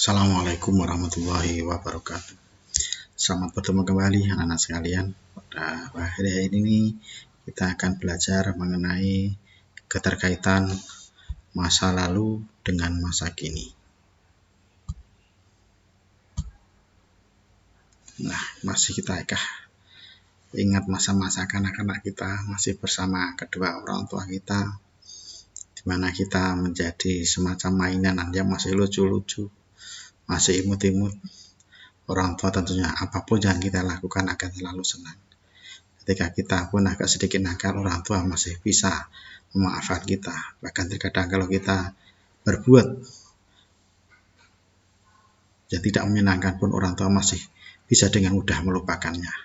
Assalamualaikum warahmatullahi wabarakatuh. Selamat bertemu kembali anak-anak sekalian. Pada hari ini kita akan belajar mengenai keterkaitan masa lalu dengan masa kini. Nah, masih kita ingat masa-masa kanak-kanak kita masih bersama kedua orang tua kita, di mana kita menjadi semacam mainan yang masih lucu-lucu, masih imut-imut. Orang tua tentunya apapun yang kita lakukan akan selalu senang. Ketika kita pun agak sedikit nakal, orang tua masih bisa memaafkan kita. Bahkan terkadang kalau kita berbuat yang tidak menyenangkan pun, orang tua masih bisa dengan mudah melupakannya.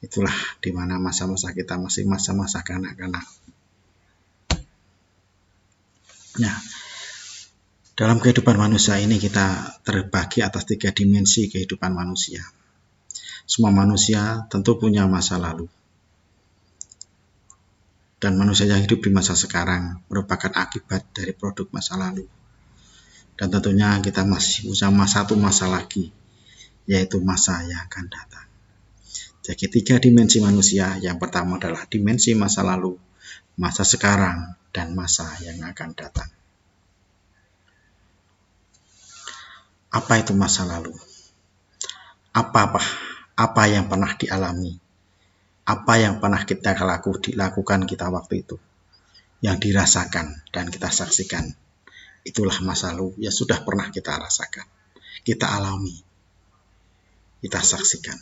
Itulah dimana masa-masa kita masih masa-masa kanak-kanak. Nah, dalam kehidupan manusia ini kita terbagi atas 3 dimensi kehidupan manusia. Semua manusia tentu punya masa lalu. Dan manusia yang hidup di masa sekarang merupakan akibat dari produk masa lalu. Dan tentunya kita masih punya satu masa lagi, yaitu masa yang akan datang. Jadi 3 dimensi manusia. Yang pertama adalah dimensi masa lalu, masa sekarang, dan masa yang akan datang. Apa itu masa lalu? Apa yang pernah dialami? Apa yang pernah kita dilakukan kita waktu itu? Yang dirasakan dan kita saksikan. Itulah masa lalu yang sudah pernah kita rasakan, kita alami, kita saksikan.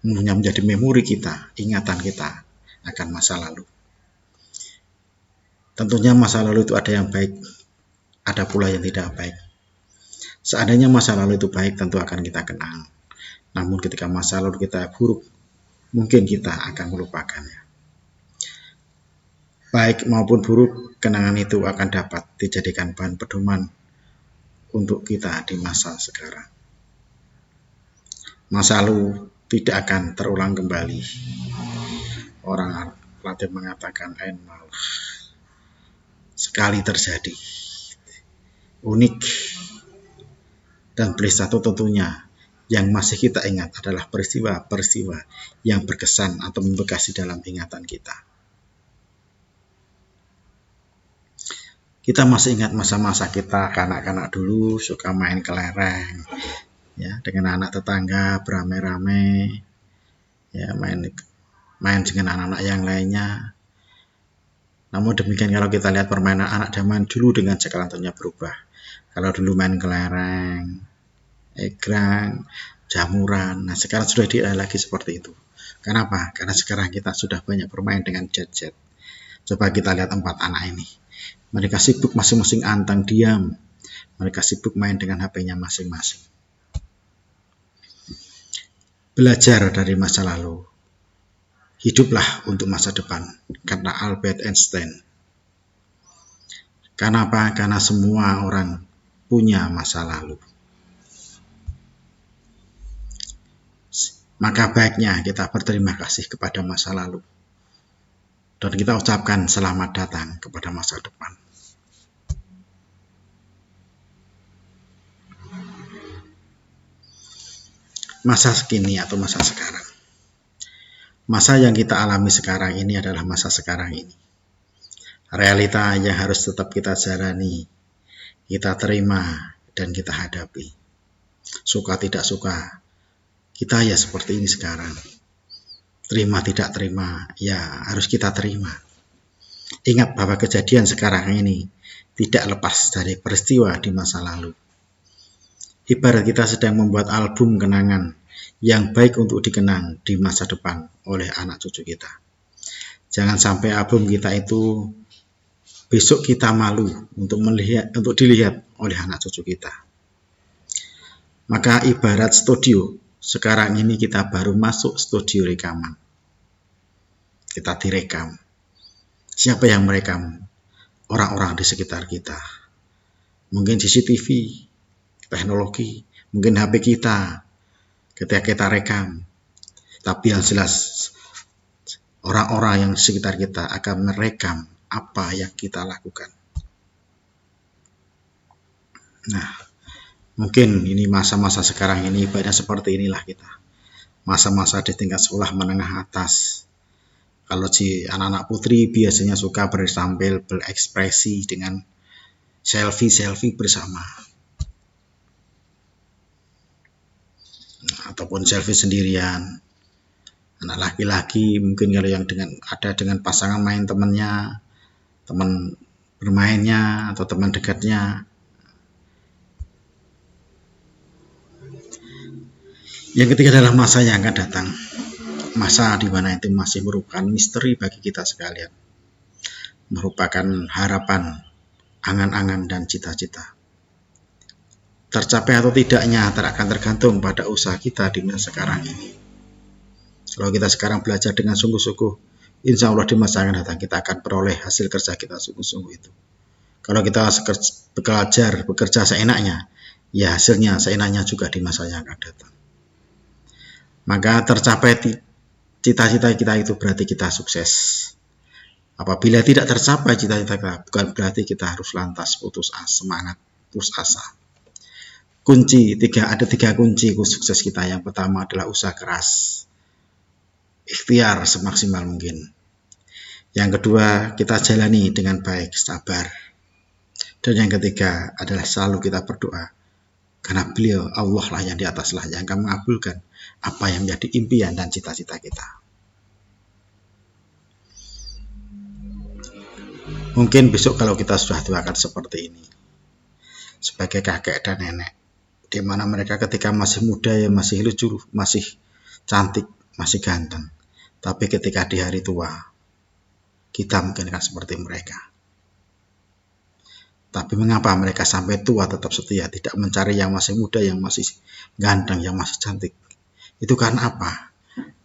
Menjadi memori kita, ingatan kita akan masa lalu. Tentunya masa lalu itu ada yang baik, ada pula yang tidak baik. Seandainya masa lalu itu baik, tentu akan kita kenang. Namun ketika masa lalu kita buruk, mungkin kita akan melupakannya. Baik maupun buruk, kenangan itu akan dapat dijadikan bahan pedoman untuk kita di masa sekarang. Masa lalu tidak akan terulang kembali. Orang Latin mengatakan einmal. Sekali terjadi. Unik. Dan plus satu tentunya yang masih kita ingat adalah peristiwa-peristiwa yang berkesan atau membekas di dalam ingatan kita. Kita masih ingat masa-masa kita kanak-kanak dulu suka main kelereng, ya, dengan anak tetangga beramai-ramai, ya, main dengan anak-anak yang lainnya. Namun demikian kalau kita lihat permainan anak zaman dulu dengan sekarang tentunya berubah. Kalau dulu main kelereng, egrang, jamuran, nah sekarang sudah tidak lagi seperti itu. Kenapa? Karena sekarang kita sudah banyak bermain dengan gadget. Coba kita lihat 4 anak ini. Mereka sibuk masing-masing antang diam. Mereka sibuk main dengan HP-nya masing-masing. Belajar dari masa lalu. Hiduplah untuk masa depan, kata Albert Einstein. Kenapa? Karena semua orang punya masa lalu. Maka baiknya kita berterima kasih kepada masa lalu. Dan kita ucapkan selamat datang kepada masa depan. Masa kini atau masa sekarang. Masa yang kita alami sekarang ini adalah masa sekarang ini. Realita yang harus tetap kita jalani, kita terima, dan kita hadapi. Suka tidak suka, kita ya seperti ini sekarang. Terima tidak terima, ya harus kita terima. Ingat bahwa kejadian sekarang ini tidak lepas dari peristiwa di masa lalu. Ibarat kita sedang membuat album kenangan yang baik untuk dikenang di masa depan oleh anak cucu kita. Jangan sampai album kita itu besok kita malu untuk dilihat oleh anak cucu kita. Maka ibarat studio, sekarang ini kita baru masuk studio rekaman. Kita direkam. Siapa yang merekam? Orang-orang di sekitar kita. Mungkin CCTV, teknologi, mungkin HP kita ketika kita rekam. Tapi yang jelas orang-orang yang di sekitar kita akan merekam apa yang kita lakukan. Nah, Mungkin ini masa-masa sekarang ini ibaratnya seperti inilah kita. Masa-masa di tingkat sekolah menengah atas. Kalau si anak-anak putri biasanya suka bertampil berekspresi dengan selfie bersama. Ataupun selfie sendirian. Anak laki-laki mungkin kalau yang dengan pasangan main temannya, teman bermainnya atau teman dekatnya. Yang ketiga adalah masa yang akan datang. Masa di mana itu masih merupakan misteri bagi kita sekalian. Merupakan harapan, angan-angan dan cita-cita. Tercapai atau tidaknya akan tergantung pada usaha kita di masa sekarang ini. Kalau kita sekarang belajar dengan sungguh-sungguh, insya Allah di masa yang akan datang kita akan peroleh hasil kerja kita sungguh-sungguh itu. Kalau kita bekerja seenaknya, ya hasilnya seenaknya juga di masa yang akan datang. Maka tercapai cita-cita kita itu berarti kita sukses. Apabila tidak tercapai cita-cita kita, bukan berarti kita harus lantas putus semangat, putus asa. Ada tiga kunci sukses kita. Yang pertama adalah usaha keras, ikhtiar semaksimal mungkin. Yang kedua, kita jalani dengan baik, sabar. Dan yang ketiga adalah selalu kita berdoa. Karena beliau, Allah lah yang di atas lah yang akan mengabulkan apa yang menjadi impian dan cita-cita kita. Mungkin besok kalau kita sudah tua akan seperti ini. Sebagai kakek dan nenek. Di mana mereka ketika masih muda ya masih lucu, masih cantik, masih ganteng. Tapi ketika di hari tua, kita mungkin akan seperti mereka. Tapi mengapa mereka sampai tua tetap setia, tidak mencari yang masih muda, yang masih ganteng, yang masih cantik? Itu karena apa?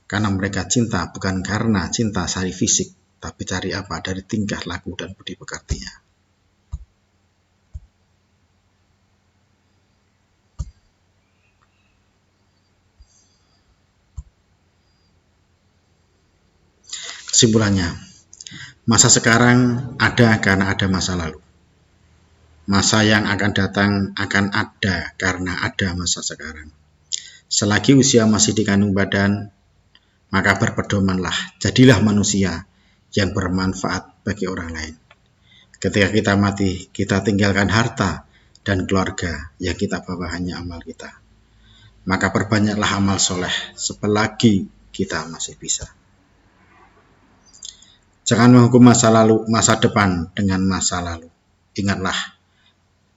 Karena mereka cinta bukan karena cinta sari fisik, tapi cari apa? Dari tingkah laku dan budi pekertinya. Kesimpulannya, masa sekarang ada karena ada masa lalu. Masa yang akan datang akan ada karena ada masa sekarang. Selagi usia masih dikandung badan, maka berpedomanlah, jadilah manusia yang bermanfaat bagi orang lain. Ketika kita mati, kita tinggalkan harta dan keluarga, yang kita bawa hanya amal kita. Maka perbanyaklah amal soleh selagi kita masih bisa. Jangan menghukum masa depan dengan masa lalu. Ingatlah,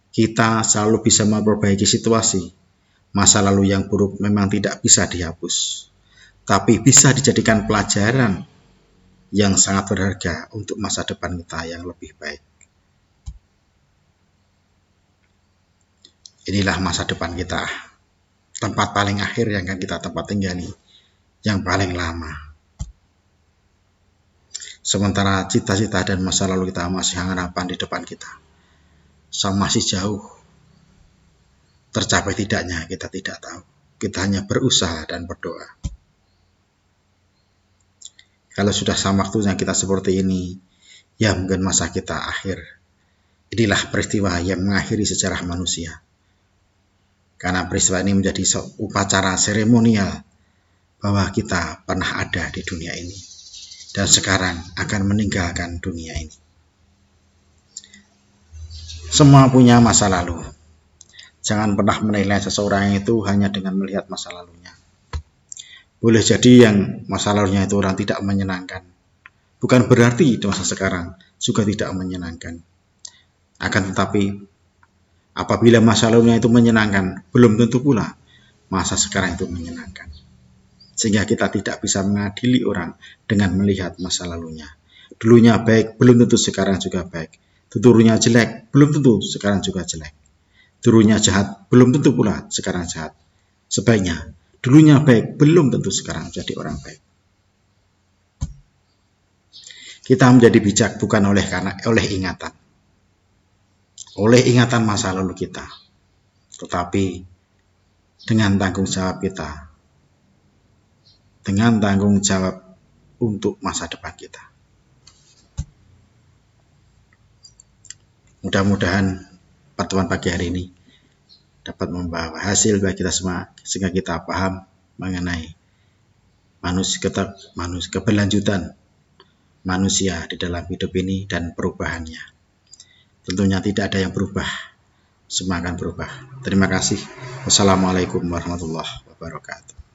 kita selalu bisa memperbaiki situasi. Masa lalu yang buruk memang tidak bisa dihapus, tapi bisa dijadikan pelajaran yang sangat berharga untuk masa depan kita yang lebih baik. Inilah masa depan kita, tempat paling akhir yang akan kita tinggali, yang paling lama. Sementara cita-cita dan masa lalu kita masih harapan di depan kita, masih jauh. Tercapai tidaknya kita tidak tahu. Kita hanya berusaha dan berdoa. Kalau sudah sama waktunya kita seperti ini, ya mungkin masa kita akhir. Inilah peristiwa yang mengakhiri sejarah manusia. Karena peristiwa ini menjadi upacara seremonial bahwa kita pernah ada di dunia ini dan sekarang akan meninggalkan dunia ini. Semua punya masa lalu. Jangan pernah menilai seseorang itu hanya dengan melihat masa lalunya. Boleh jadi yang masa lalunya itu orang tidak menyenangkan. Bukan berarti di masa sekarang juga tidak menyenangkan. Akan tetapi, apabila masa lalunya itu menyenangkan, belum tentu pula masa sekarang itu menyenangkan. Sehingga kita tidak bisa mengadili orang dengan melihat masa lalunya. Dulunya baik, belum tentu sekarang juga baik. Dulunya jelek, belum tentu sekarang juga jelek. Dulunya jahat, belum tentu pula sekarang jahat. Sebaiknya, dulunya baik, belum tentu sekarang jadi orang baik. Kita menjadi bijak bukan oleh ingatan. Oleh ingatan masa lalu kita. Tetapi, dengan tanggung jawab kita. Dengan tanggung jawab untuk masa depan kita. Mudah-mudahan pertemuan pagi hari ini dapat membawa hasil bagi kita semua, sehingga kita paham mengenai keberlanjutan manusia di dalam hidup ini dan perubahannya. Tentunya tidak ada yang berubah, semua akan berubah. Terima kasih. Wassalamualaikum warahmatullahi wabarakatuh.